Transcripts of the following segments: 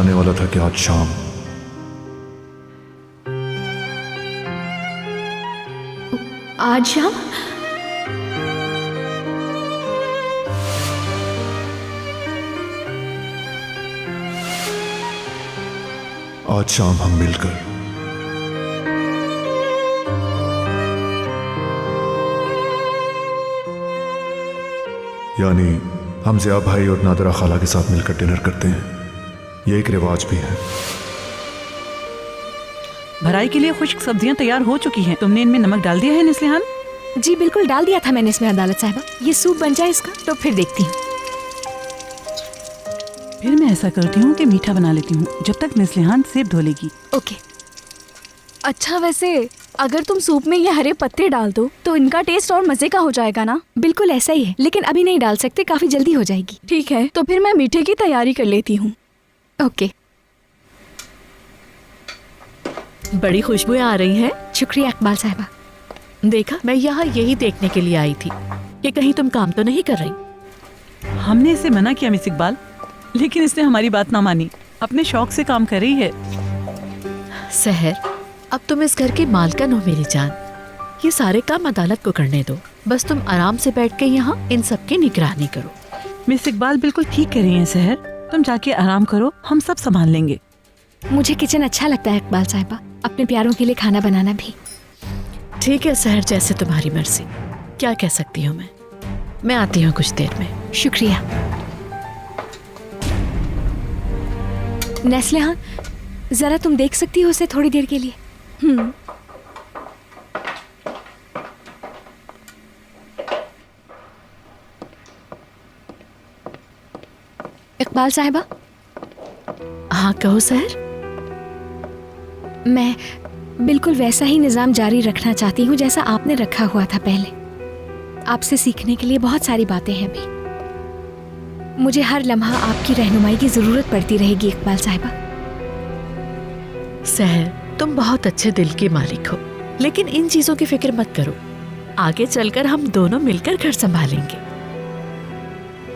बताने वाला था कि आज शाम आज शाम? आज शाम हम मिलकर यानी हम ज़िया भाई और नादरा खाला के साथ मिलकर डिनर करते हैं। ये एक रिवाज भी है। भराई के लिए खुश्क सब्जियां तैयार हो चुकी हैं। तुमने इनमें नमक डाल दिया है निस्लिहान? जी बिल्कुल डाल दिया था मैंने इसमें अदालत साहिबा। ये सूप बन जाए इसका तो फिर देखती हूँ। फिर मैं ऐसा करती हूँ कि मीठा बना लेती हूँ जब तक निस्लिहान सेब धो लेगी। ओके। अच्छा वैसे अगर तुम सूप में ये हरे पत्ते डाल दो तो इनका टेस्ट और मजे का हो जाएगा ना? बिल्कुल ऐसा ही है, लेकिन अभी नहीं डाल सकते, काफी जल्दी हो जाएगी। ठीक है, तो फिर मैं मीठे की तैयारी कर लेती हूँ। ओके। बड़ी खुशबुएं आ रही हैं। शुक्रिया इकबाल साहिबा। देखा, मैं यहाँ यही देखने के लिए आई थी कि कहीं तुम काम तो नहीं कर रही। हमने इसे मना किया मिस इकबाल, लेकिन इसने हमारी बात ना मानी। अपने शौक से काम कर रही है। सहर, अब तुम इस घर की मालकिन हो मेरी जान। ये सारे काम अदालत को करने दो। बस तुम आराम से बैठ के यहाँ इन सब की निगरानी करो। मिस इकबाल बिल्कुल ठीक कह रही हैं सहर। तुम जाके आराम करो, हम सब संभाल लेंगे। मुझे किचन अच्छा लगता है इकबाल साहिबा, अपने प्यारों के लिए खाना बनाना भी। ठीक है सहर, जैसे तुम्हारी मर्जी। क्या कह सकती हूँ मैं आती हूँ कुछ देर में। शुक्रिया। नेस्लिहान, जरा तुम देख सकती हो उसे थोड़ी देर के लिए? इकबाल साहिबा। हाँ कहो सहर। मैं बिल्कुल वैसा ही निजाम जारी रखना चाहती हूँ जैसा आपने रखा हुआ था पहले। आपसे सीखने के लिए बहुत सारी बातें हैं अभी। मुझे हर लम्हा आपकी रहनुमाई की जरूरत पड़ती रहेगी इकबाल साहिबा। सहर, तुम बहुत अच्छे दिल के मालिक हो, लेकिन इन चीजों की फिक्र मत करो। आगे चलकर हम दोनों मिलकर घर संभालेंगे।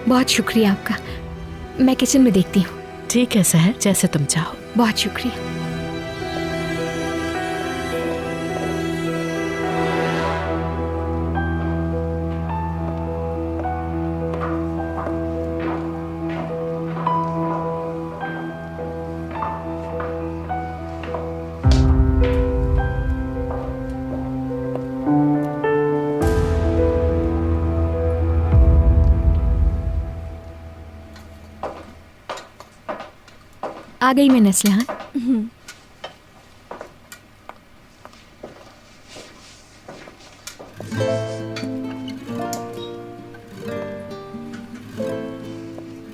बहुत शुक्रिया आपका। मैं किचन में देखती हूँ। ठीक है सहर, जैसे तुम चाहो। बहुत शुक्रिया। आ गई मैं नेस्लिहान।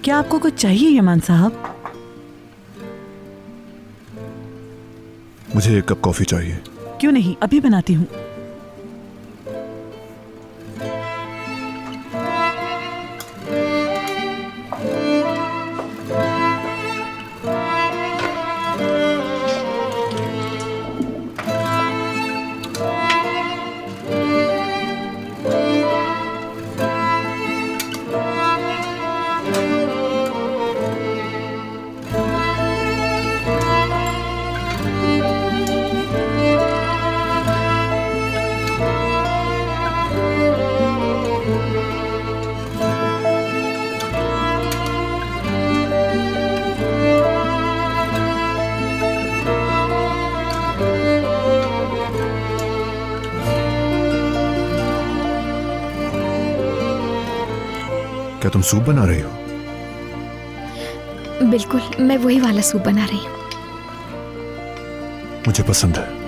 क्या आपको कुछ चाहिए यमान साहब? मुझे एक कप कॉफी चाहिए। क्यों नहीं, अभी बनाती हूँ। क्या तुम सूप बना रही हो? बिल्कुल, मैं वही वाला सूप बना रही हूँ। मुझे पसंद है।